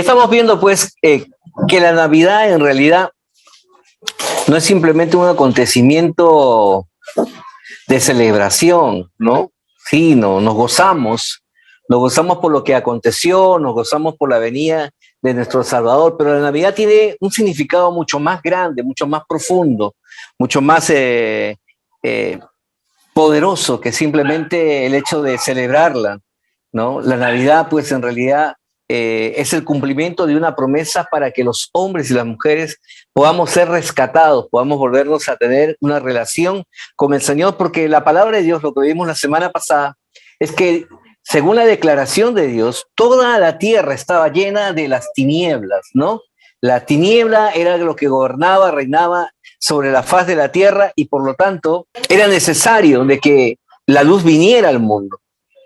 Estamos viendo pues que la Navidad en realidad no es simplemente un acontecimiento de celebración, ¿no? Sí, no, nos gozamos por lo que aconteció, nos gozamos por la venida de nuestro Salvador, pero la Navidad tiene un significado mucho más grande, mucho más profundo, mucho más eh, poderoso que simplemente el hecho de celebrarla, ¿no? La Navidad, pues en realidad es el cumplimiento de una promesa para que los hombres y las mujeres podamos ser rescatados, podamos volvernos a tener una relación con el Señor, porque la palabra de Dios, lo que vimos la semana pasada, es que según la declaración de Dios, toda la tierra estaba llena de las tinieblas, ¿no? La tiniebla era lo que gobernaba, reinaba sobre la faz de la tierra y por lo tanto era necesario de que la luz viniera al mundo,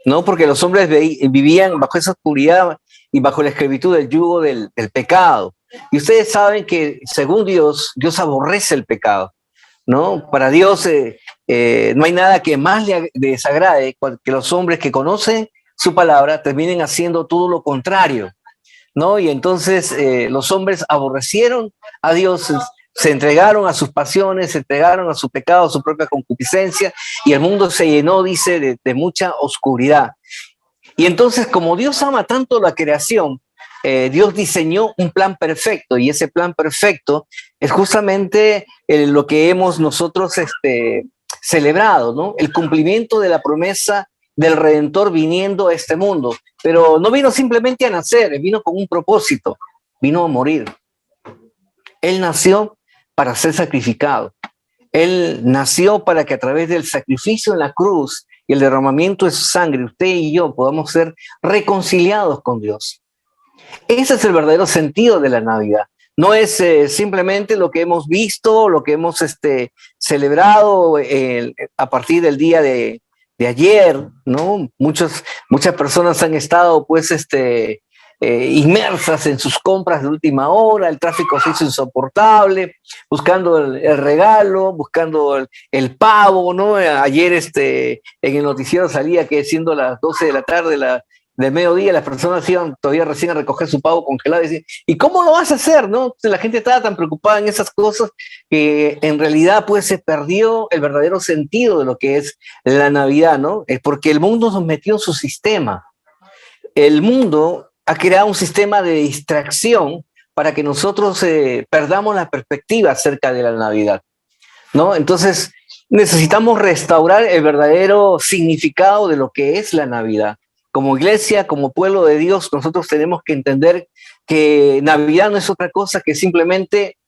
¿no? Porque los hombres vivían bajo esa oscuridad y bajo la esclavitud del yugo del pecado. Y ustedes saben que según Dios, Dios aborrece el pecado, ¿no? Para Dios no hay nada que más le desagrade que los hombres que conocen su palabra terminen haciendo todo lo contrario, ¿no? Y entonces los hombres aborrecieron a Dios, se entregaron a sus pasiones, se entregaron a su pecado, a su propia concupiscencia, y el mundo se llenó, dice, de mucha oscuridad. Y entonces, como Dios ama tanto la creación, Dios diseñó un plan perfecto, y ese plan perfecto es justamente lo que hemos nosotros celebrado, ¿no? El cumplimiento de la promesa del Redentor viniendo a este mundo. Pero no vino simplemente a nacer, vino con un propósito, vino a morir. Él nació para ser sacrificado. Él nació para que a través del sacrificio en la cruz y el derramamiento de su sangre, usted y yo podamos ser reconciliados con Dios. Ese es el verdadero sentido de la Navidad. No es simplemente lo que hemos visto, lo que hemos celebrado a partir del día de ayer, ¿no? Muchas personas han estado pues inmersas en sus compras de última hora, el tráfico se hizo insoportable, buscando el regalo, buscando el pavo, ¿no? Ayer en el noticiero salía que siendo las 12 de la tarde, del mediodía, las personas iban todavía recién a recoger su pavo congelado y decían, ¿y cómo lo vas a hacer? ¿No? La gente estaba tan preocupada en esas cosas que en realidad pues se perdió el verdadero sentido de lo que es la Navidad, ¿no? Es porque el mundo nos metió en su sistema. El mundo ha creado un sistema de distracción para que nosotros perdamos la perspectiva acerca de la Navidad, ¿no? Entonces necesitamos restaurar el verdadero significado de lo que es la Navidad. Como iglesia, como pueblo de Dios, nosotros tenemos que entender que Navidad no es otra cosa que simplemente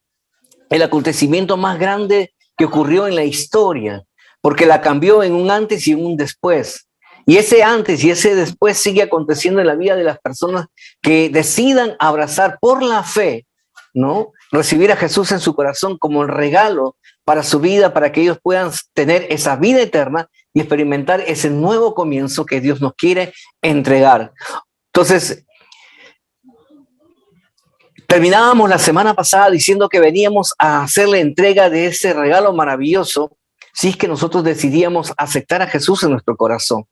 el acontecimiento más grande que ocurrió en la historia, porque la cambió en un antes y en un después. Y ese antes y ese después sigue aconteciendo en la vida de las personas que decidan abrazar por la fe, ¿no? Recibir a Jesús en su corazón como el regalo para su vida, para que ellos puedan tener esa vida eterna y experimentar ese nuevo comienzo que Dios nos quiere entregar. Entonces, terminábamos la semana pasada diciendo que veníamos a hacer la entrega de ese regalo maravilloso si es que nosotros decidíamos aceptar a Jesús en nuestro corazón.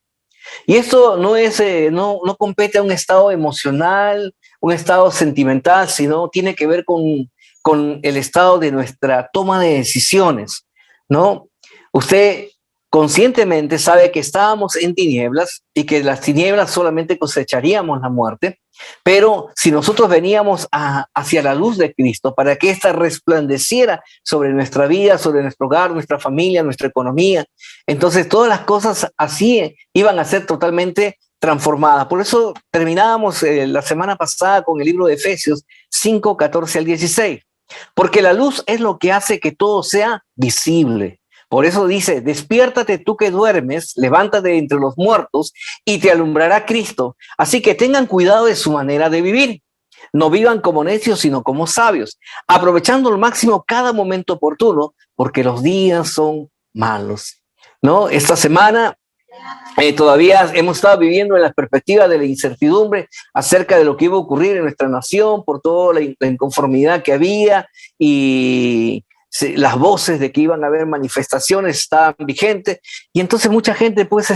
Y esto no compete a un estado emocional, un estado sentimental, sino tiene que ver con el estado de nuestra toma de decisiones, ¿no? Usted conscientemente sabe que estábamos en tinieblas y que las tinieblas solamente cosecharíamos la muerte, pero si nosotros veníamos hacia la luz de Cristo para que ésta resplandeciera sobre nuestra vida, sobre nuestro hogar, nuestra familia, nuestra economía, entonces todas las cosas así iban a ser totalmente transformadas. Por eso terminábamos la semana pasada con el libro de Efesios 5, 14 al 16, porque la luz es lo que hace que todo sea visible. Por eso dice, despiértate tú que duermes, levántate de entre los muertos y te alumbrará Cristo. Así que tengan cuidado de su manera de vivir. No vivan como necios, sino como sabios, aprovechando al máximo cada momento oportuno, porque los días son malos, ¿no? Esta semana todavía hemos estado viviendo en la perspectiva de la incertidumbre acerca de lo que iba a ocurrir en nuestra nación por toda la inconformidad que había y las voces de que iban a haber manifestaciones estaban vigentes y entonces mucha gente pues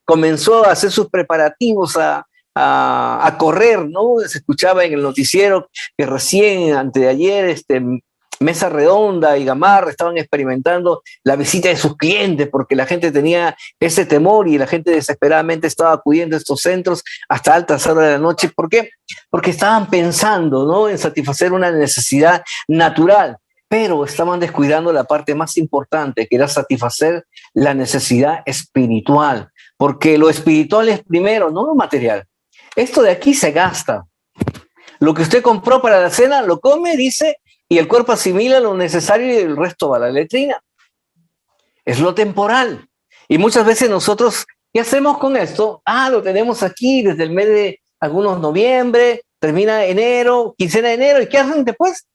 comenzó a hacer sus preparativos a a correr, ¿no? Se escuchaba en el noticiero que recién, antes de ayer, Mesa Redonda y Gamarra estaban experimentando la visita de sus clientes porque la gente tenía ese temor y la gente desesperadamente estaba acudiendo a estos centros hasta altas horas de la noche. ¿Por qué? Porque estaban pensando, ¿no?, en satisfacer una necesidad natural, pero estaban descuidando la parte más importante, que era satisfacer la necesidad espiritual, porque lo espiritual es primero, no lo material. Esto de aquí se gasta. Lo que usted compró para la cena lo come, dice, y el cuerpo asimila lo necesario y el resto va a la letrina. Es lo temporal. Y muchas veces nosotros, ¿qué hacemos con esto? Lo tenemos aquí desde el mes de algunos noviembre, termina enero, quincena de enero, ¿y qué hacen después?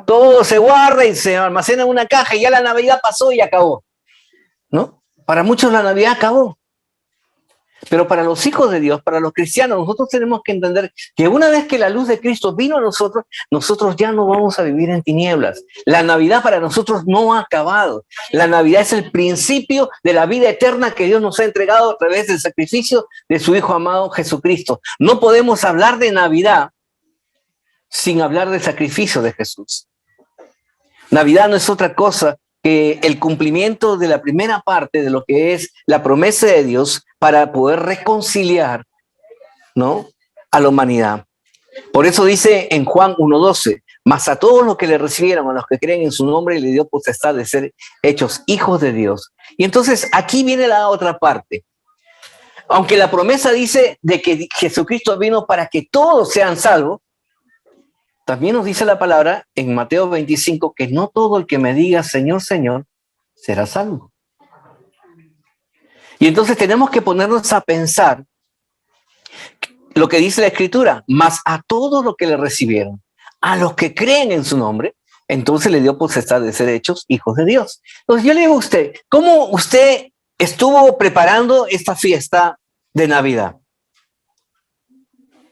Todo se guarda y se almacena en una caja y ya la Navidad pasó y acabó, ¿no? Para muchos la Navidad acabó. Pero para los hijos de Dios, para los cristianos, nosotros tenemos que entender que una vez que la luz de Cristo vino a nosotros, nosotros ya no vamos a vivir en tinieblas. La Navidad para nosotros no ha acabado. La Navidad es el principio de la vida eterna que Dios nos ha entregado a través del sacrificio de su Hijo amado Jesucristo. No podemos hablar de Navidad sin hablar del sacrificio de Jesús. Navidad no es otra cosa que el cumplimiento de la primera parte de lo que es la promesa de Dios para poder reconciliar, ¿no?, a la humanidad. Por eso dice en Juan 1:12, mas a todos los que le recibieron, a los que creen en su nombre, le dio potestad de ser hechos hijos de Dios. Y entonces aquí viene la otra parte. Aunque la promesa dice de que Jesucristo vino para que todos sean salvos, también nos dice la palabra en Mateo 25 que no todo el que me diga Señor, Señor, será salvo. Y entonces tenemos que ponernos a pensar lo que dice la Escritura, mas a todos los que le recibieron, a los que creen en su nombre, entonces le dio potestad de ser hechos hijos de Dios. Entonces yo le digo a usted, ¿cómo usted estuvo preparando esta fiesta de Navidad?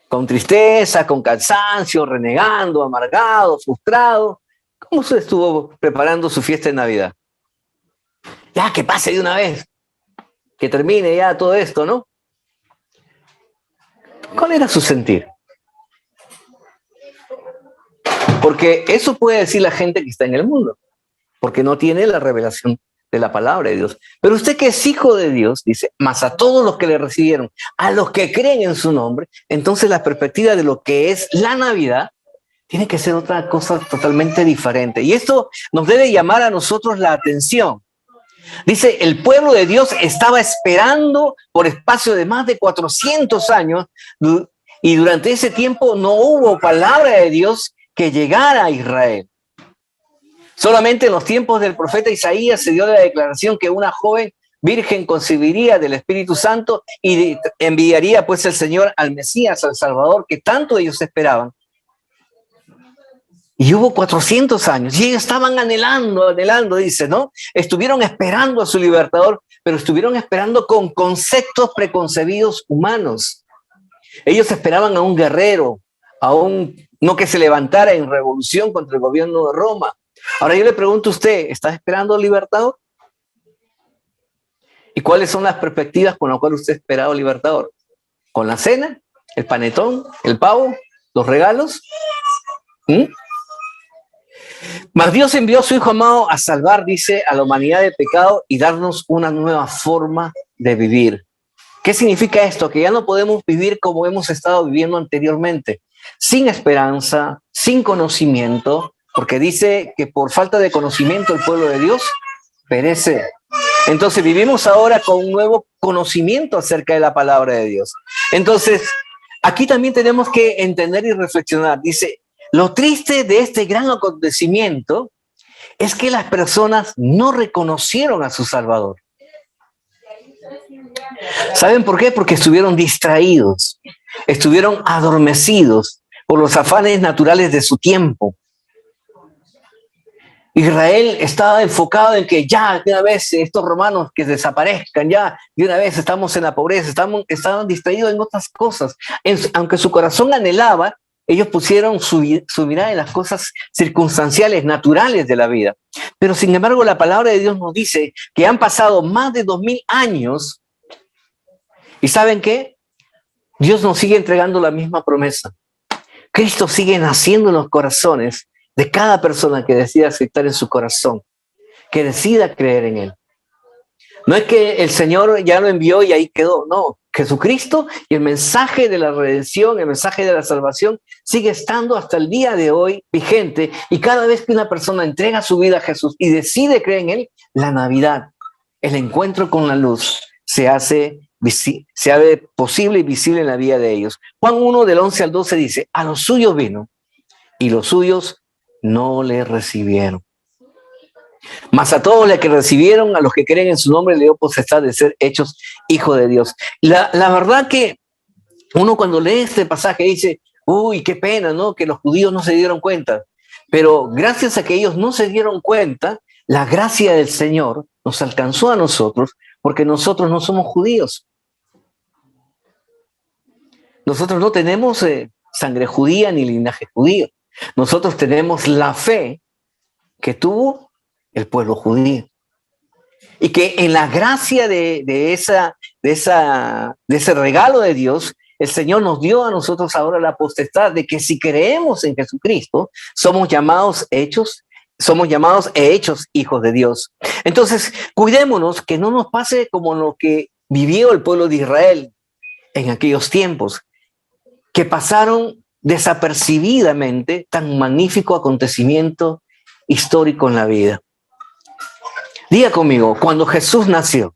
Con tristeza, con cansancio, renegando, amargado, frustrado. ¿Cómo usted estuvo preparando su fiesta de Navidad? Ya, que pase de una vez, que termine ya todo esto, ¿no? ¿Cuál era su sentir? Porque eso puede decir la gente que está en el mundo, porque no tiene la revelación de la palabra de Dios. Pero usted que es hijo de Dios, dice, más a todos los que le recibieron, a los que creen en su nombre, entonces la perspectiva de lo que es la Navidad tiene que ser otra cosa totalmente diferente. Y esto nos debe llamar a nosotros la atención. Dice, el pueblo de Dios estaba esperando por espacio de más de 400 años y durante ese tiempo no hubo palabra de Dios que llegara a Israel. Solamente en los tiempos del profeta Isaías se dio la declaración que una joven virgen concebiría del Espíritu Santo y enviaría pues el Señor al Mesías, al Salvador, que tanto ellos esperaban. Y hubo 400 años y ellos estaban anhelando, dice, ¿no? Estuvieron esperando a su libertador, pero estuvieron esperando con conceptos preconcebidos humanos. Ellos esperaban a un guerrero, no que se levantara en revolución contra el gobierno de Roma. Ahora yo le pregunto a usted, ¿está esperando libertador? ¿Y cuáles son las perspectivas con las cuales usted ha esperado libertador? ¿Con la cena? ¿El panetón? ¿El pavo? ¿Los regalos? Mas Dios envió a su Hijo amado a salvar, dice, a la humanidad del pecado y darnos una nueva forma de vivir. ¿Qué significa esto? Que ya no podemos vivir como hemos estado viviendo anteriormente, sin esperanza, sin conocimiento, porque dice que por falta de conocimiento el pueblo de Dios perece. Entonces vivimos ahora con un nuevo conocimiento acerca de la palabra de Dios. Entonces, aquí también tenemos que entender y reflexionar. Dice, lo triste de este gran acontecimiento es que las personas no reconocieron a su Salvador. ¿Saben por qué? Porque estuvieron distraídos, estuvieron adormecidos por los afanes naturales de su tiempo. Israel estaba enfocado en que ya de una vez estos romanos que desaparezcan, ya de una vez estamos en la pobreza, estaban distraídos en otras cosas. Aunque su corazón anhelaba, ellos pusieron su mirada en las cosas circunstanciales, naturales de la vida. Pero sin embargo la palabra de Dios nos dice que han pasado más de 2000 años y ¿saben qué? Dios nos sigue entregando la misma promesa. Cristo sigue naciendo en los corazones de cada persona que decida aceptar en su corazón, que decida creer en Él. No es que el Señor ya lo envió y ahí quedó, no. Jesucristo y el mensaje de la redención, el mensaje de la salvación sigue estando hasta el día de hoy vigente, y cada vez que una persona entrega su vida a Jesús y decide creer en Él, la Navidad, el encuentro con la luz, se hace posible y visible en la vida de ellos. Juan 1 del 11 al 12 dice: a los suyos vino y los suyos no le recibieron. Mas a todos los que recibieron, a los que creen en su nombre, le dio potestad de ser hechos hijos de Dios. La verdad que uno cuando lee este pasaje dice: uy, qué pena, ¿no? Que los judíos no se dieron cuenta. Pero gracias a que ellos no se dieron cuenta, la gracia del Señor nos alcanzó a nosotros, porque nosotros no somos judíos. Nosotros no tenemos sangre judía ni linaje judío. Nosotros tenemos la fe que tuvo el pueblo judío. Y que en la gracia de ese regalo de Dios, el Señor nos dio a nosotros ahora la potestad de que si creemos en Jesucristo, somos llamados e hechos hijos de Dios. Entonces, cuidémonos que no nos pase como lo que vivió el pueblo de Israel en aquellos tiempos, que pasaron desapercibidamente tan magnífico acontecimiento histórico en la vida. Diga conmigo: cuando Jesús nació.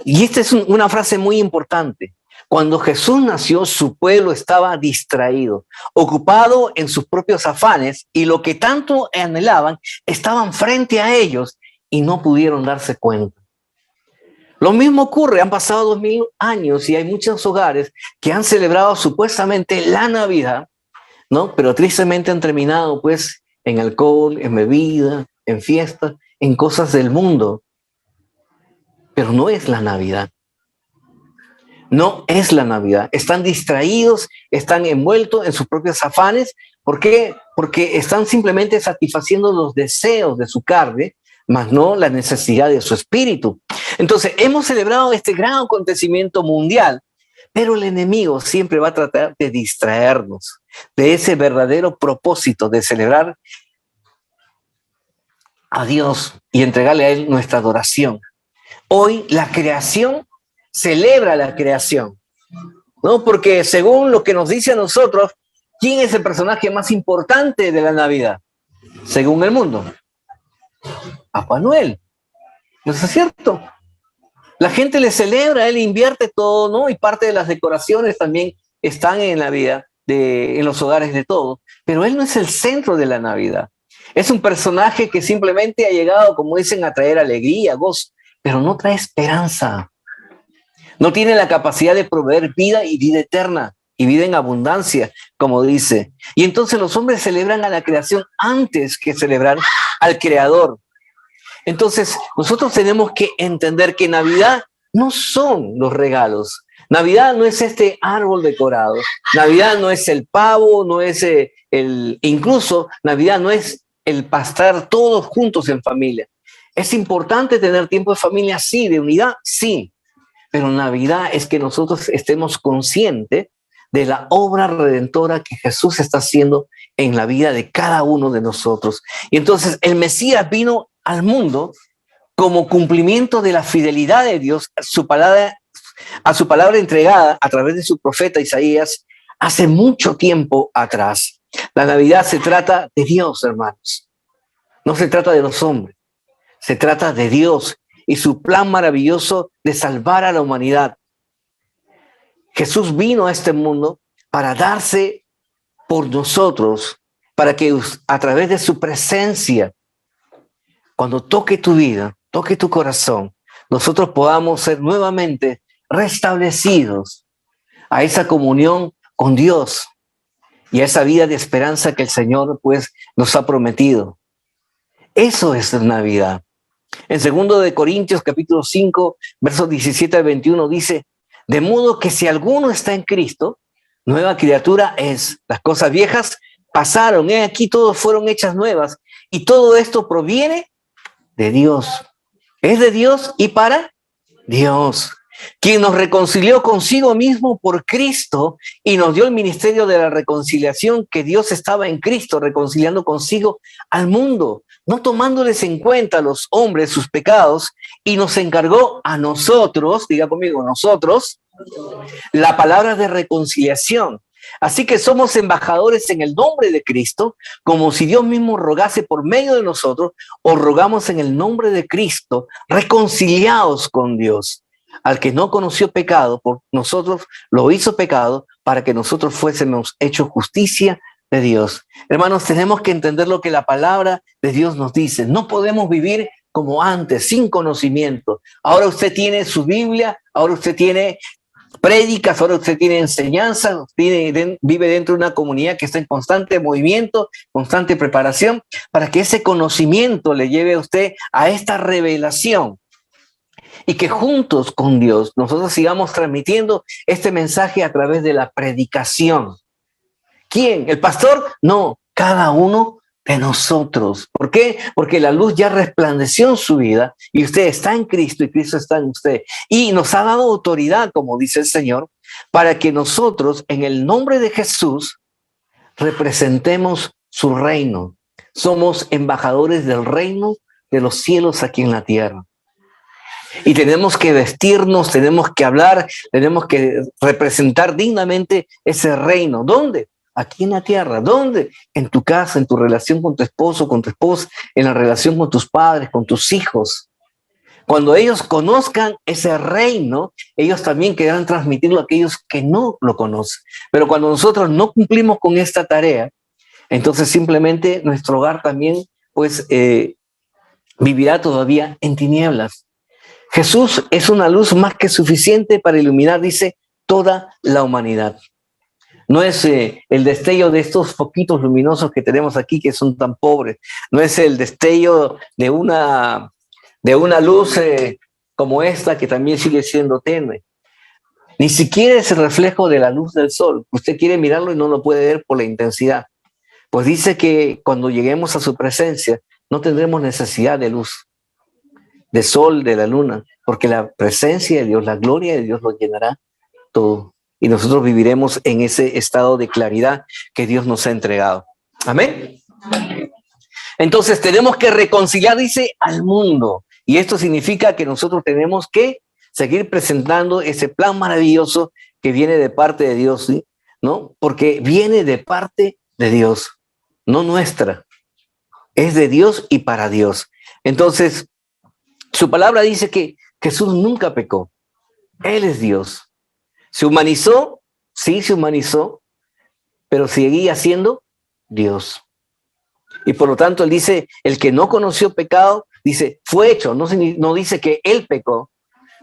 Y esta es una frase muy importante. Cuando Jesús nació, su pueblo estaba distraído, ocupado en sus propios afanes, y lo que tanto anhelaban estaban frente a ellos y no pudieron darse cuenta. Lo mismo ocurre, han pasado 2000 años y hay muchos hogares que han celebrado supuestamente la Navidad, ¿no? Pero tristemente han terminado pues en alcohol, en bebida, en fiestas, en cosas del mundo. Pero no es la Navidad. No es la Navidad. Están distraídos, están envueltos en sus propios afanes. ¿Por qué? Porque están simplemente satisfaciendo los deseos de su carne, mas no la necesidad de su espíritu. Entonces, hemos celebrado este gran acontecimiento mundial, pero el enemigo siempre va a tratar de distraernos de ese verdadero propósito de celebrar a Dios y entregarle a Él nuestra adoración. Hoy la creación celebra la creación, ¿no? Porque según lo que nos dice a nosotros, ¿quién es el personaje más importante de la Navidad? Según el mundo, Papá Noel. ¿No es cierto? La gente le celebra, él invierte todo, ¿no? Y parte de las decoraciones también están en la vida, en los hogares de todos. Pero él no es el centro de la Navidad. Es un personaje que simplemente ha llegado, como dicen, a traer alegría, gozo, pero no trae esperanza. No tiene la capacidad de proveer vida y vida eterna y vida en abundancia, como dice. Y entonces los hombres celebran a la creación antes que celebrar al Creador. Entonces, nosotros tenemos que entender que Navidad no son los regalos. Navidad no es este árbol decorado. Navidad no es el pavo, no es incluso Navidad no es el pastar todos juntos en familia. Es importante tener tiempo de familia, sí, de unidad, sí. Pero Navidad es que nosotros estemos conscientes de la obra redentora que Jesús está haciendo en la vida de cada uno de nosotros. Y entonces el Mesías vino al mundo como cumplimiento de la fidelidad de Dios a su palabra entregada a través de su profeta Isaías hace mucho tiempo atrás. La Navidad se trata de Dios, hermanos. No se trata de los hombres. Se trata de Dios y su plan maravilloso de salvar a la humanidad. Jesús vino a este mundo para darse por nosotros, para que a través de su presencia, cuando toque tu vida, toque tu corazón, nosotros podamos ser nuevamente restablecidos a esa comunión con Dios y a esa vida de esperanza que el Señor pues nos ha prometido. Eso es Navidad. En 2 Corintios capítulo 5, versos 17 al 21 dice: de modo que si alguno está en Cristo, nueva criatura es. Las cosas viejas pasaron, aquí todos fueron hechas nuevas, y todo esto proviene de Dios. Es de Dios y para Dios. quien nos reconcilió consigo mismo por Cristo y nos dio el ministerio de la reconciliación, que Dios estaba en Cristo reconciliando consigo al mundo, no tomándoles en cuenta a los hombres sus pecados, y nos encargó a nosotros, diga conmigo, nosotros, la palabra de reconciliación. Así que somos embajadores en el nombre de Cristo, como si Dios mismo rogase por medio de nosotros, o rogamos en el nombre de Cristo, reconciliados con Dios. Al que no conoció pecado, por nosotros lo hizo pecado, para que nosotros fuésemos hechos justicia de Dios. Hermanos, tenemos que entender lo que la palabra de Dios nos dice. No podemos vivir como antes, sin conocimiento. Ahora usted tiene su Biblia, ahora usted tiene prédicas, ahora usted tiene enseñanza, vive dentro de una comunidad que está en constante movimiento, constante preparación, para que ese conocimiento le lleve a usted a esta revelación. Y que juntos con Dios nosotros sigamos transmitiendo este mensaje a través de la predicación. ¿Quién? ¿El pastor? No, cada uno de nosotros. ¿Por qué? Porque la luz ya resplandeció en su vida y usted está en Cristo y Cristo está en usted. Y nos ha dado autoridad, como dice el Señor, para que nosotros, en el nombre de Jesús, representemos su reino. Somos embajadores del reino de los cielos aquí en la tierra. Y tenemos que vestirnos, tenemos que hablar, tenemos que representar dignamente ese reino. ¿Dónde? Aquí en la tierra. ¿Dónde? En tu casa, en tu relación con tu esposo, con tu esposa, en la relación con tus padres, con tus hijos. Cuando ellos conozcan ese reino, ellos también querrán transmitirlo a aquellos que no lo conocen. Pero cuando nosotros no cumplimos con esta tarea, entonces simplemente nuestro hogar también pues vivirá todavía en tinieblas. Jesús es una luz más que suficiente para iluminar, dice, toda la humanidad. No es el destello de estos foquitos luminosos que tenemos aquí, que son tan pobres. No es el destello de una luz como esta, que también sigue siendo tenue. Ni siquiera es el reflejo de la luz del sol. Usted quiere mirarlo y no lo puede ver por la intensidad. Pues dice que cuando lleguemos a su presencia, no tendremos necesidad de luz, de sol, de la luna, porque la presencia de Dios, la gloria de Dios lo llenará todo. Y nosotros viviremos en ese estado de claridad que Dios nos ha entregado. Amén. Entonces tenemos que reconciliar, dice, al mundo. Y esto significa que nosotros tenemos que seguir presentando ese plan maravilloso que viene de parte de Dios, ¿sí? ¿No? Porque viene de parte de Dios, no nuestra. Es de Dios y para Dios. Entonces, su palabra dice que Jesús nunca pecó. Él es Dios. Se humanizó, sí se humanizó, pero seguía siendo Dios. Y por lo tanto, él dice, el que no conoció pecado, dice, fue hecho. No dice que él pecó,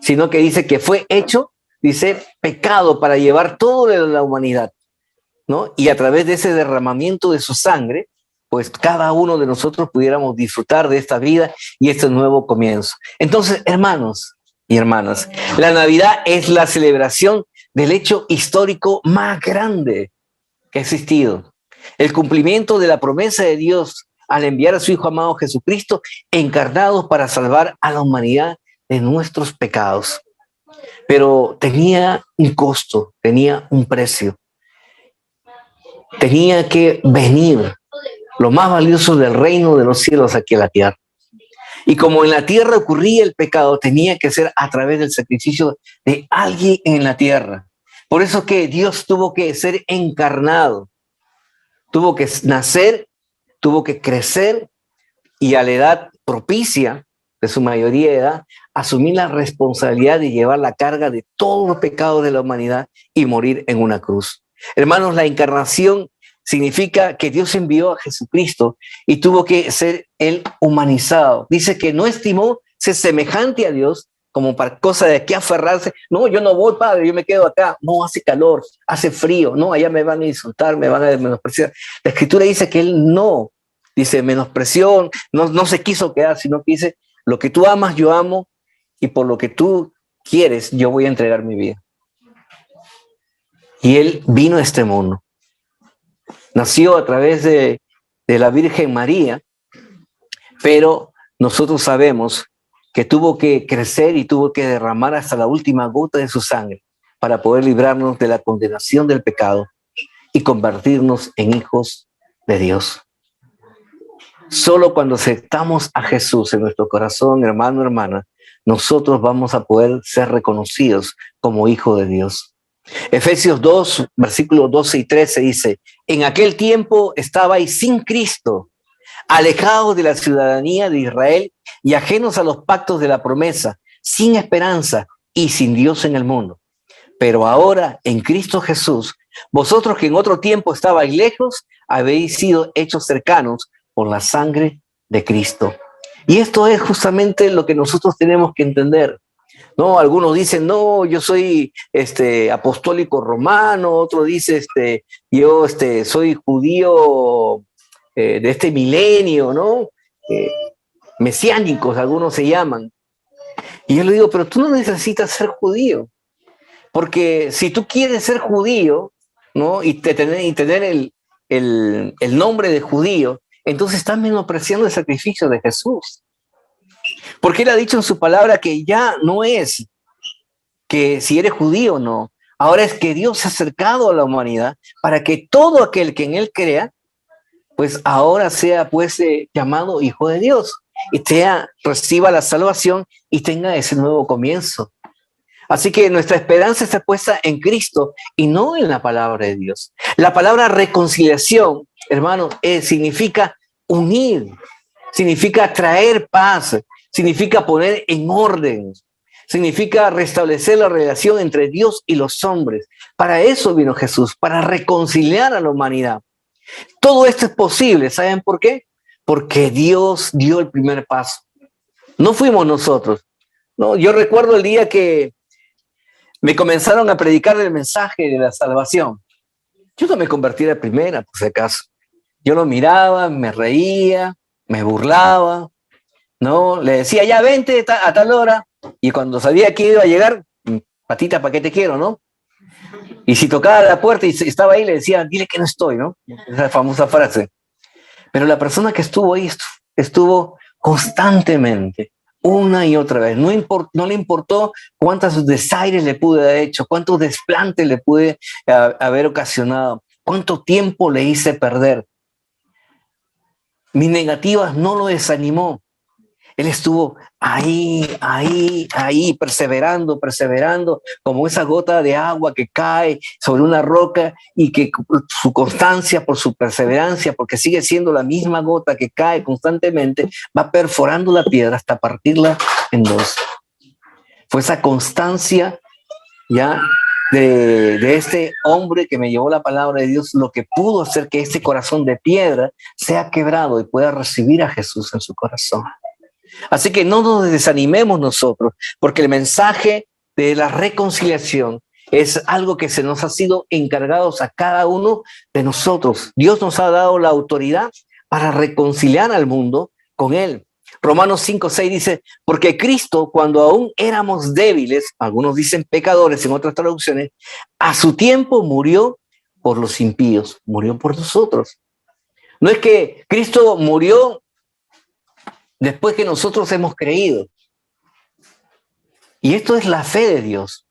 sino que dice que fue hecho, dice, pecado para llevar todo de la humanidad, ¿no? Y a través de ese derramamiento de su sangre, pues cada uno de nosotros pudiéramos disfrutar de esta vida y este nuevo comienzo. Entonces, hermanos y hermanas, la Navidad es la celebración del hecho histórico más grande que ha existido. El cumplimiento de la promesa de Dios al enviar a su Hijo amado Jesucristo, encarnado para salvar a la humanidad de nuestros pecados. Pero tenía un costo, tenía un precio. Tenía que venir lo más valioso del reino de los cielos aquí en la tierra. Y como en la tierra ocurría el pecado, tenía que ser a través del sacrificio de alguien en la tierra. Por eso que Dios tuvo que ser encarnado, tuvo que nacer, tuvo que crecer y a la edad propicia de su mayoría de edad, asumir la responsabilidad de llevar la carga de todos los pecados de la humanidad y morir en una cruz. Hermanos, la encarnación significa que Dios envió a Jesucristo y tuvo que ser él humanizado. Dice que no estimó ser semejante a Dios como para cosa de que aferrarse. No, yo no voy, Padre, yo me quedo acá. No, hace calor, hace frío. No, allá me van a insultar, me van a menospreciar. La Escritura dice que él no, dice, menospreció, no se quiso quedar, sino que dice, lo que tú amas, yo amo, y por lo que tú quieres, yo voy a entregar mi vida. Y él vino a este mundo. Nació a través de la Virgen María, pero nosotros sabemos que tuvo que crecer y tuvo que derramar hasta la última gota de su sangre para poder librarnos de la condenación del pecado y convertirnos en hijos de Dios. Solo cuando aceptamos a Jesús en nuestro corazón, hermano, hermana, nosotros vamos a poder ser reconocidos como hijos de Dios. Efesios 2, versículos 12 y 13 dice: en aquel tiempo estabais sin Cristo, alejados de la ciudadanía de Israel y ajenos a los pactos de la promesa, sin esperanza y sin Dios en el mundo. Pero ahora, en Cristo Jesús, vosotros que en otro tiempo estabais lejos, habéis sido hechos cercanos por la sangre de Cristo. Y esto es justamente lo que nosotros tenemos que entender. No, algunos dicen, no, yo soy apostólico romano, otro dice, yo soy judío de este milenio, ¿no? Mesiánicos, algunos se llaman. Y yo le digo, pero tú no necesitas ser judío, porque si tú quieres ser judío, ¿no? Y tener el nombre de judío, entonces estás menospreciando el sacrificio de Jesús. Porque él ha dicho en su palabra que ya no es que si eres judío o no, ahora es que Dios se ha acercado a la humanidad para que todo aquel que en él crea, pues ahora sea pues llamado hijo de Dios y reciba la salvación y tenga ese nuevo comienzo. Así que nuestra esperanza está puesta en Cristo y no en la palabra de Dios. La palabra reconciliación, hermano, significa unir, significa traer paz, significa poner en orden, significa restablecer la relación entre Dios y los hombres. Para eso vino Jesús, para reconciliar a la humanidad. Todo esto es posible, ¿saben por qué? Porque Dios dio el primer paso. No fuimos nosotros. No, yo recuerdo el día que me comenzaron a predicar el mensaje de la salvación. Yo no me convertí de primera, por si acaso. Yo lo miraba, me reía, me burlaba, ¿no? Le decía, ya vente a tal hora. Y cuando sabía que iba a llegar, patita, ¿para qué te quiero, no? Y si tocaba la puerta y estaba ahí, le decía, dile que no estoy, ¿no? Esa famosa frase. Pero la persona que estuvo ahí estuvo constantemente, una y otra vez. No le importó cuántos desaires le pude haber hecho, cuántos desplantes le pude haber ocasionado, cuánto tiempo le hice perder. Mis negativas no lo desanimó. Él estuvo ahí, perseverando, como esa gota de agua que cae sobre una roca y que su constancia, por su perseverancia, porque sigue siendo la misma gota que cae constantemente, va perforando la piedra hasta partirla en dos. Fue esa constancia ya de este hombre que me llevó la palabra de Dios lo que pudo hacer que este corazón de piedra sea quebrado y pueda recibir a Jesús en su corazón. Así que no nos desanimemos nosotros, porque el mensaje de la reconciliación es algo que se nos ha sido encargados a cada uno de nosotros. Dios nos ha dado la autoridad para reconciliar al mundo con Él. Romanos 5:6 dice, porque Cristo, cuando aún éramos débiles, algunos dicen pecadores en otras traducciones, a su tiempo murió por los impíos, murió por nosotros. No es que Cristo murió después que nosotros hemos creído. Y esto es la fe de Dios.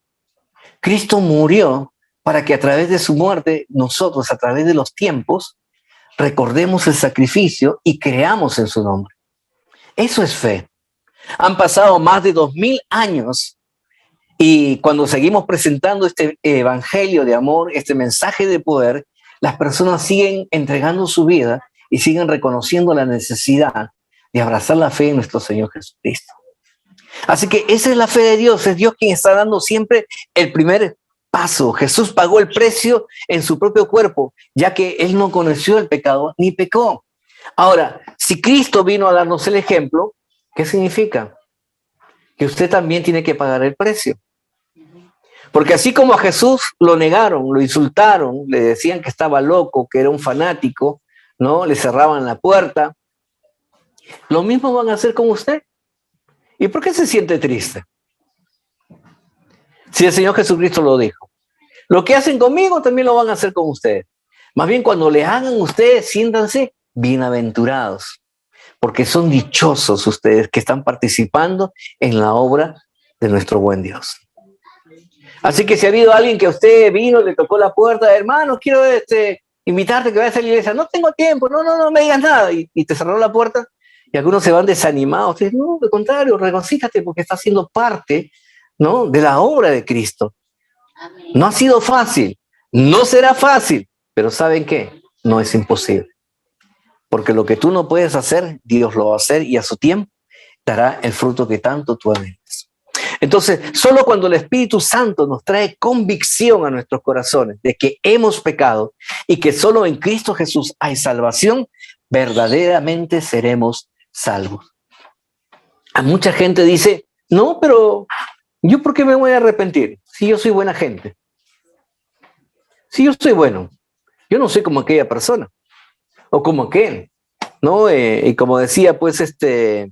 Cristo murió para que a través de su muerte, nosotros a través de los tiempos, recordemos el sacrificio y creamos en su nombre. Eso es fe. Han pasado más de 2000 años y cuando seguimos presentando este evangelio de amor, este mensaje de poder, las personas siguen entregando su vida y siguen reconociendo la necesidad de abrazar la fe en nuestro Señor Jesucristo. Así que esa es la fe de Dios, es Dios quien está dando siempre el primer paso. Jesús pagó el precio en su propio cuerpo, ya que Él no conoció el pecado ni pecó. Ahora, si Cristo vino a darnos el ejemplo, ¿qué significa? Que usted también tiene que pagar el precio. Porque así como a Jesús lo negaron, lo insultaron, le decían que estaba loco, que era un fanático, ¿no? Le cerraban la puerta. Lo mismo van a hacer con usted. ¿Y por qué se siente triste? Si el Señor Jesucristo lo dijo. Lo que hacen conmigo también lo van a hacer con ustedes. Más bien cuando le hagan ustedes, siéntanse bienaventurados. porque son dichosos ustedes que están participando en la obra de nuestro buen Dios. Así que si ha habido alguien que a usted vino, le tocó la puerta, hermano, quiero invitarte que vayas a la iglesia, no tengo tiempo, no me digas nada, y te cerró la puerta, y algunos se van desanimados, ustedes, no, al contrario, regocíjate porque estás siendo parte, ¿no?, de la obra de Cristo. No ha sido fácil, no será fácil, pero ¿saben qué? No es imposible. Porque lo que tú no puedes hacer, Dios lo va a hacer y a su tiempo dará el fruto que tanto tú anhelas. Entonces, solo cuando el Espíritu Santo nos trae convicción a nuestros corazones de que hemos pecado y que solo en Cristo Jesús hay salvación, verdaderamente seremos salvos. A mucha gente dice, no, pero ¿yo por qué me voy a arrepentir? Si yo soy buena gente. Si yo soy bueno. Yo no soy como aquella persona. O como aquel, ¿no? Y como decía, pues, este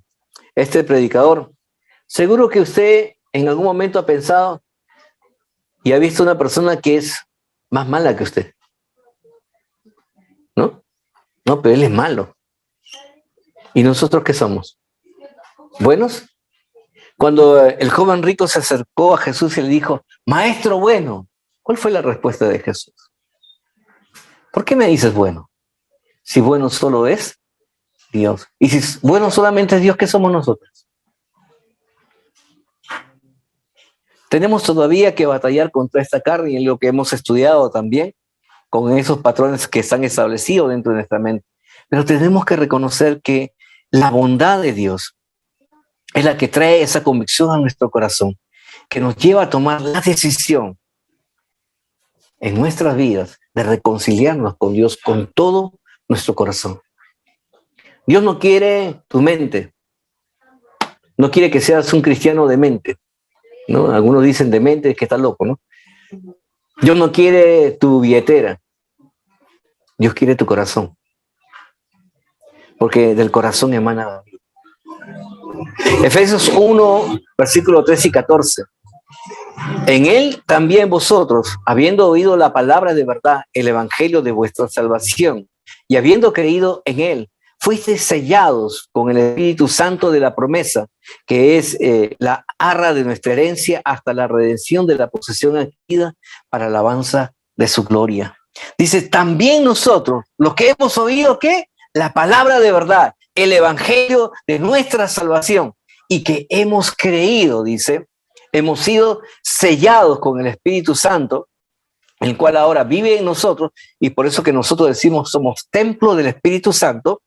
predicador, seguro que usted en algún momento ha pensado y ha visto una persona que es más mala que usted, ¿no? No, pero él es malo. ¿Y nosotros qué somos? ¿Buenos? Cuando el joven rico se acercó a Jesús y le dijo, maestro bueno, ¿cuál fue la respuesta de Jesús? ¿Por qué me dices bueno? Si bueno solo es Dios. Y si bueno solamente es Dios, ¿qué somos nosotros? Tenemos todavía que batallar contra esta carne y en lo que hemos estudiado también, con esos patrones que están establecidos dentro de nuestra mente. Pero tenemos que reconocer que la bondad de Dios es la que trae esa convicción a nuestro corazón, que nos lleva a tomar la decisión en nuestras vidas de reconciliarnos con Dios con todo nuestro corazón. Dios no quiere tu mente, no quiere que seas un cristiano de mente, ¿no? Algunos dicen de mente que está loco, ¿no? Dios no quiere tu billetera, Dios quiere tu corazón, porque del corazón emana la vida. Efesios 1, versículos 13 y 14. En él también vosotros, habiendo oído la palabra de verdad, el evangelio de vuestra salvación, y habiendo creído en él, fuisteis sellados con el Espíritu Santo de la promesa, que es la arra de nuestra herencia hasta la redención de la posesión adquirida para alabanza de su gloria. Dice, también nosotros, los que hemos oído, ¿qué? La palabra de verdad, el evangelio de nuestra salvación, y que hemos creído, dice, hemos sido sellados con el Espíritu Santo, el cual ahora vive en nosotros, y por eso que nosotros decimos somos templo del Espíritu Santo.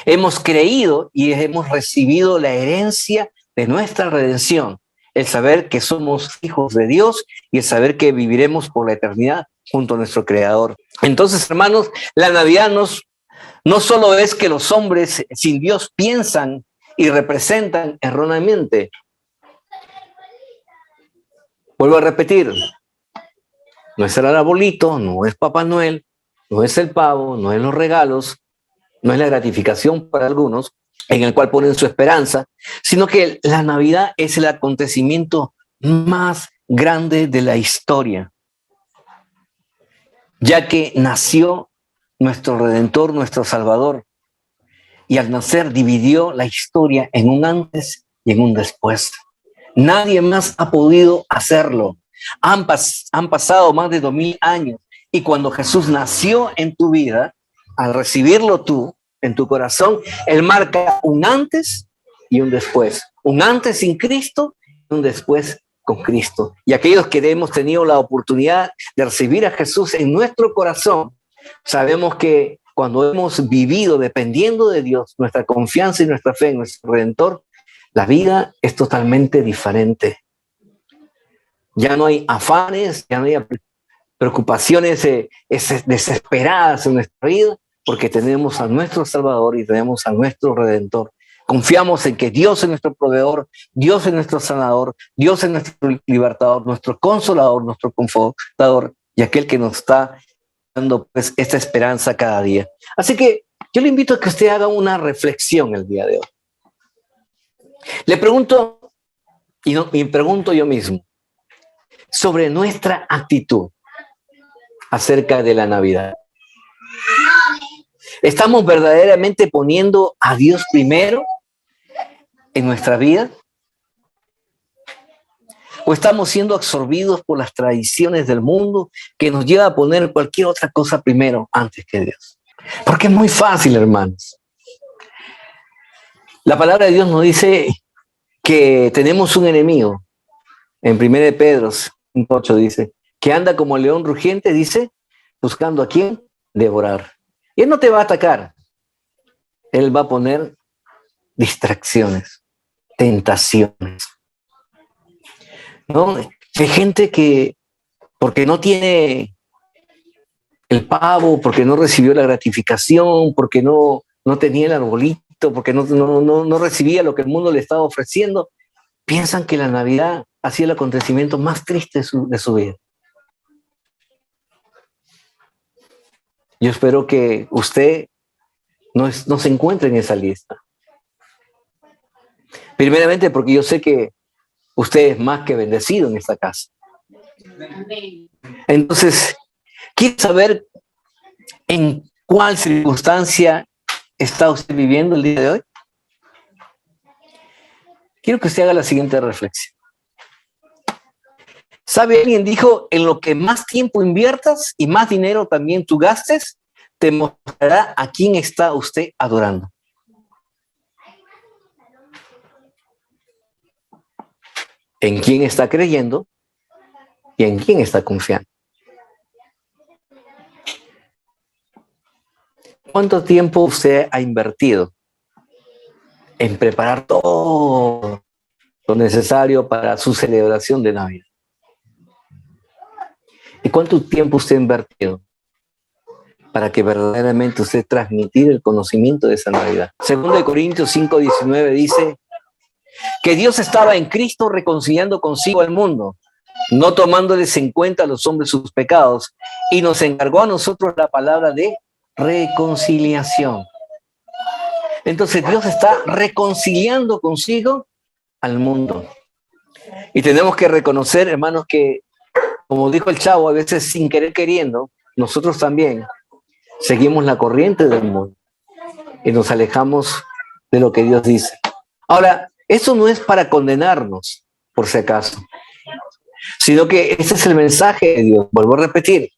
Hemos creído y hemos recibido la herencia de nuestra redención, el saber que somos hijos de Dios y el saber que viviremos por la eternidad junto a nuestro Creador. Entonces, hermanos, la Navidad no solo es que los hombres sin Dios piensan y representan erróneamente. Vuelvo a repetir, no es el arbolito, no es Papá Noel, no es el pavo, no es los regalos, no es la gratificación para algunos en el cual ponen su esperanza, sino que la Navidad es el acontecimiento más grande de la historia, ya que nació nuestro Redentor, nuestro Salvador, y al nacer dividió la historia en un antes y en un después. Nadie más ha podido hacerlo. Han pasado más de 2000 años y cuando Jesús nació en tu vida, al recibirlo tú en tu corazón, Él marca un antes y un después. Un antes sin Cristo y un después con Cristo. Y aquellos que hemos tenido la oportunidad de recibir a Jesús en nuestro corazón, sabemos que cuando hemos vivido dependiendo de Dios, nuestra confianza y nuestra fe en nuestro Redentor, la vida es totalmente diferente. Ya no hay afanes, ya no hay preocupaciones desesperadas en nuestra vida, porque tenemos a nuestro Salvador y tenemos a nuestro Redentor. Confiamos en que Dios es nuestro proveedor, Dios es nuestro sanador, Dios es nuestro libertador, nuestro consolador, nuestro confortador y aquel que nos está dando pues esta esperanza cada día. Así que yo le invito a que usted haga una reflexión el día de hoy. Le pregunto, y me pregunto yo mismo, sobre nuestra actitud acerca de la Navidad. ¿Estamos verdaderamente poniendo a Dios primero en nuestra vida? ¿O estamos siendo absorbidos por las tradiciones del mundo que nos lleva a poner cualquier otra cosa primero antes que Dios? Porque es muy fácil, hermanos. La palabra de Dios nos dice que tenemos un enemigo. En 1 Pedro 5:8 dice, que anda como león rugiente, dice, buscando a quién devorar. Y él no te va a atacar. Él va a poner distracciones, tentaciones. ¿No? Hay gente que, porque no tiene el pavo, porque no recibió la gratificación, porque no tenía el arbolito, porque no recibía lo que el mundo le estaba ofreciendo, piensan que la Navidad ha sido el acontecimiento más triste de su vida. Yo espero que usted no se encuentre en esa lista. Primeramente porque yo sé que usted es más que bendecido en esta casa. Entonces, ¿quiere saber en cuál circunstancia está usted viviendo el día de hoy? Quiero que usted haga la siguiente reflexión. ¿Sabe? Alguien dijo, en lo que más tiempo inviertas y más dinero también tú gastes, te mostrará a quién está usted adorando. En quién está creyendo y en quién está confiando. ¿Cuánto tiempo usted ha invertido en preparar todo lo necesario para su celebración de Navidad? ¿Y cuánto tiempo usted ha invertido para que verdaderamente usted transmitir el conocimiento de esa Navidad? 2 Corintios 5:19 dice que Dios estaba en Cristo reconciliando consigo al mundo, no tomándoles en cuenta a los hombres sus pecados, y nos encargó a nosotros la palabra de reconciliación. Entonces Dios está reconciliando consigo al mundo. Y tenemos que reconocer, hermanos, que, como dijo el Chavo, a veces sin querer queriendo, nosotros también seguimos la corriente del mundo y nos alejamos de lo que Dios dice. Ahora, eso no es para condenarnos, por si acaso, sino que ese es el mensaje de Dios. Vuelvo a repetir,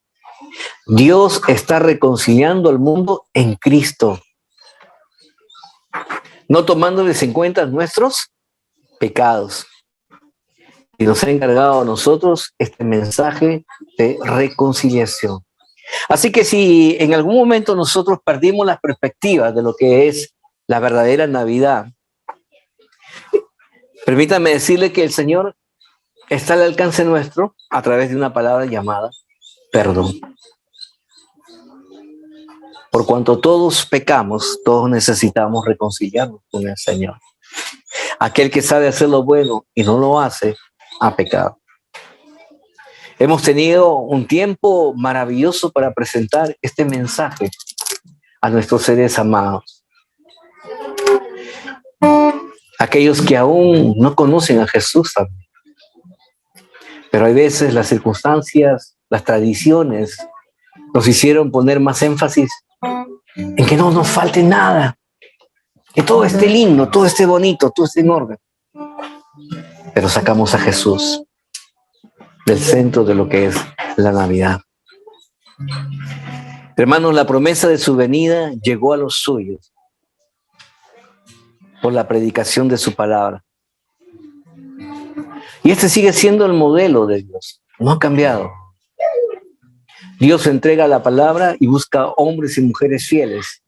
Dios está reconciliando al mundo en Cristo, no tomándoles en cuenta nuestros pecados. Y nos ha encargado a nosotros este mensaje de reconciliación. Así que si en algún momento nosotros perdimos las perspectivas de lo que es la verdadera Navidad, permítame decirle que el Señor está al alcance nuestro a través de una palabra llamada perdón. Por cuanto todos pecamos, todos necesitamos reconciliarnos con el Señor. Aquel que sabe hacer lo bueno y no lo hace, ha pecado. Hemos tenido un tiempo maravilloso para presentar este mensaje a nuestros seres amados. Aquellos que aún no conocen a Jesús también. Pero hay veces las circunstancias, las tradiciones, nos hicieron poner más énfasis en que no nos falte nada, que todo esté lindo, todo esté bonito, todo esté en orden. Pero sacamos a Jesús del centro de lo que es la Navidad. Hermanos, la promesa de su venida llegó a los suyos por la predicación de su palabra. Y este sigue siendo el modelo de Dios, no ha cambiado. Dios entrega la palabra y busca hombres y mujeres fieles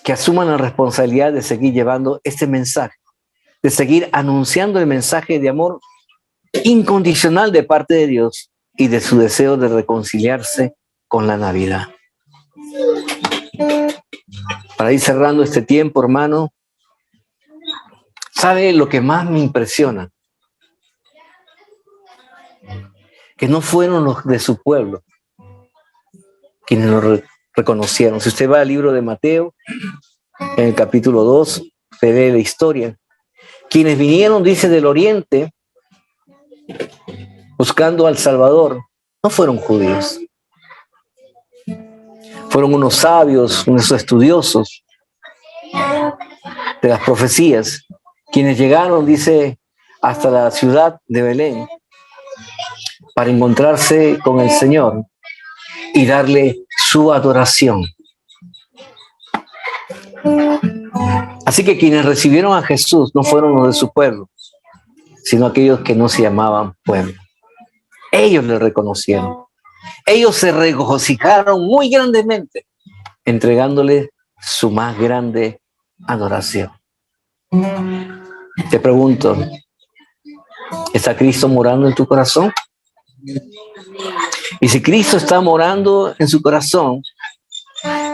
que asuman la responsabilidad de seguir llevando este mensaje, de seguir anunciando el mensaje de amor incondicional de parte de Dios y de su deseo de reconciliarse con la Navidad. Para ir cerrando este tiempo, hermano, ¿sabe lo que más me impresiona? Que no fueron los de su pueblo quienes lo reconocieron. Si usted va al libro de Mateo, en el capítulo 2, se ve la historia. Quienes vinieron, dice, del oriente, buscando al Salvador, no fueron judíos. Fueron unos sabios, unos estudiosos de las profecías, quienes llegaron, dice, hasta la ciudad de Belén para encontrarse con el Señor y darle su adoración. Así que quienes recibieron a Jesús no fueron los de su pueblo, sino aquellos que no se llamaban pueblo. Ellos le reconocieron. Ellos se regocijaron muy grandemente, entregándole su más grande adoración. Te pregunto, ¿está Cristo morando en tu corazón? Y si Cristo está morando en su corazón,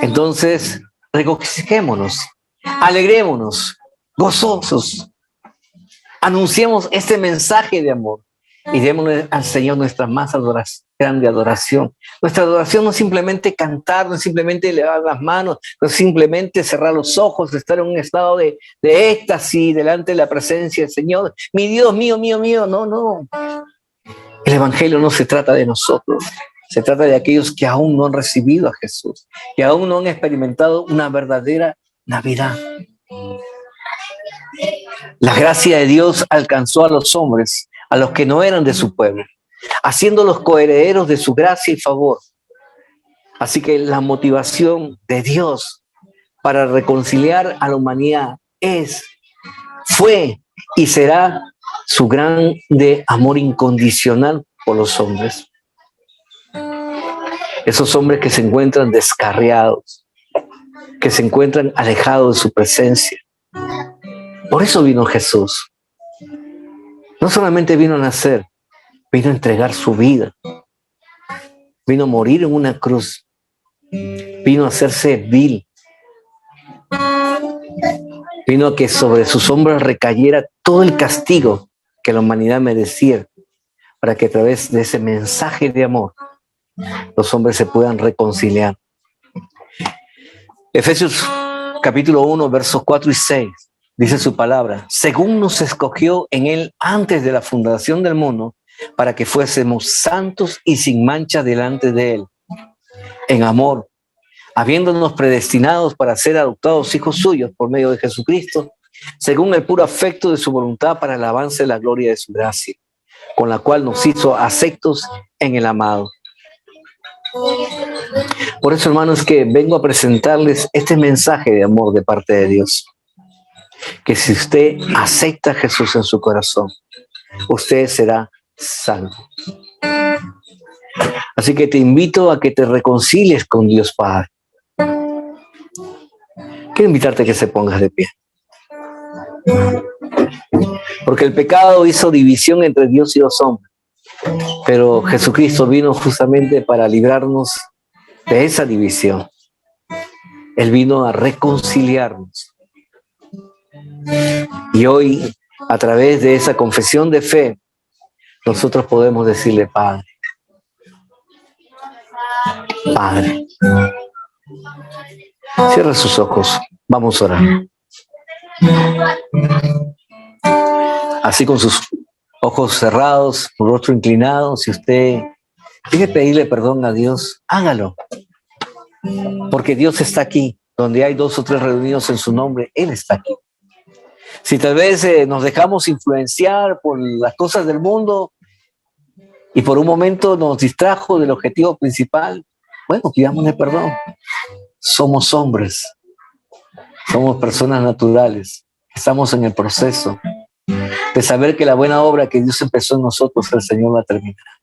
entonces regocijémonos, alegrémonos, gozosos. Anunciemos este mensaje de amor y démosle al Señor nuestra más grande adoración. Nuestra adoración no es simplemente cantar, no es simplemente elevar las manos, no es simplemente cerrar los ojos, estar en un estado de éxtasis delante de la presencia del Señor. Mi Dios, mío, mío, mío. No, no. El Evangelio no se trata de nosotros. Se trata de aquellos que aún no han recibido a Jesús, que aún no han experimentado una verdadera Navidad. La gracia de Dios alcanzó a los hombres, a los que no eran de su pueblo, haciéndolos coherederos de su gracia y favor. Así que la motivación de Dios para reconciliar a la humanidad fue y será su grande amor incondicional por los hombres. Esos hombres que se encuentran descarriados, que se encuentran alejados de su presencia. Por eso vino Jesús. No solamente vino a nacer, vino a entregar su vida. Vino a morir en una cruz. Vino a hacerse vil. Vino a que sobre sus hombros recayera todo el castigo que la humanidad merecía, para que a través de ese mensaje de amor los hombres se puedan reconciliar. Efesios capítulo 1, versos 4 y 6, dice su palabra: según nos escogió en él antes de la fundación del mundo, para que fuésemos santos y sin mancha delante de él, en amor, habiéndonos predestinados para ser adoptados hijos suyos por medio de Jesucristo, según el puro afecto de su voluntad, para el avance de la gloria de su gracia, con la cual nos hizo aceptos en el amado. Por eso, hermanos, que vengo a presentarles este mensaje de amor de parte de Dios. Que si usted acepta a Jesús en su corazón, usted será salvo. Así que te invito a que te reconcilies con Dios Padre. Quiero invitarte a que se pongas de pie. Porque el pecado hizo división entre Dios y los hombres. Pero Jesucristo vino justamente para librarnos de esa división. Él vino a reconciliarnos. Y hoy, a través de esa confesión de fe, nosotros podemos decirle: Padre, Padre. Cierra sus ojos. Vamos a orar. Así, con sus ojos cerrados, su rostro inclinado, si usted quiere pedirle perdón a Dios, hágalo. Porque Dios está aquí. Donde hay 2 o 3 reunidos en su nombre, Él está aquí. Si tal vez nos dejamos influenciar por las cosas del mundo y por un momento nos distrajo del objetivo principal, bueno, pidámosle perdón. Somos hombres, somos personas naturales, estamos en el proceso de saber que la buena obra que Dios empezó en nosotros, el Señor la terminará.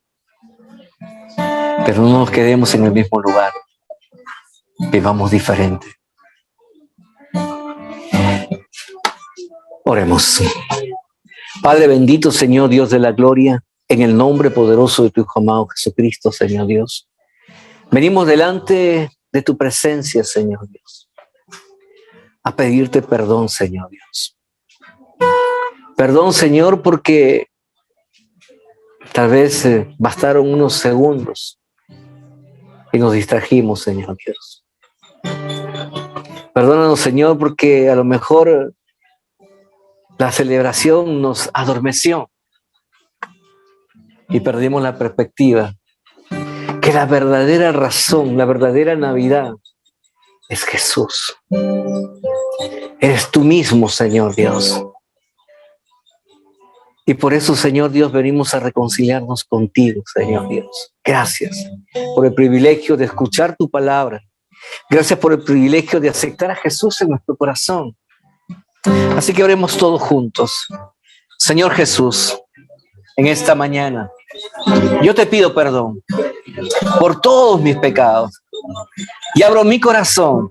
Pero no nos quedemos en el mismo lugar, vivamos diferente. Oremos. Padre bendito, Señor Dios de la gloria, en el nombre poderoso de tu Hijo amado Jesucristo, Señor Dios, venimos delante de tu presencia, Señor Dios, a pedirte perdón, Señor Dios. Perdón, Señor, porque tal vez bastaron unos segundos y nos distrajimos, Señor Dios. Perdónanos, Señor, porque a lo mejor la celebración nos adormeció y perdimos la perspectiva que la verdadera razón, la verdadera Navidad es Jesús. Eres tú mismo, Señor Dios. Y por eso, Señor Dios, venimos a reconciliarnos contigo, Señor Dios. Gracias por el privilegio de escuchar tu palabra. Gracias por el privilegio de aceptar a Jesús en nuestro corazón. Así que oremos todos juntos. Señor Jesús, en esta mañana, yo te pido perdón por todos mis pecados y abro mi corazón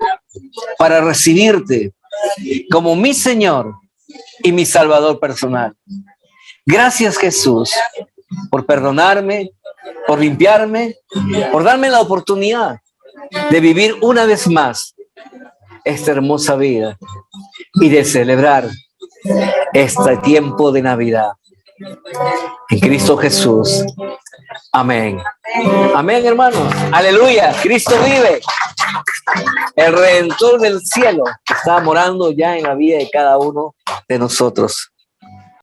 para recibirte como mi Señor y mi Salvador personal. Gracias, Jesús, por perdonarme, por limpiarme, por darme la oportunidad de vivir una vez más esta hermosa vida y de celebrar este tiempo de Navidad. En Cristo Jesús. Amén. Amén, hermanos. Aleluya. Cristo vive. El Redentor del cielo está morando ya en la vida de cada uno de nosotros.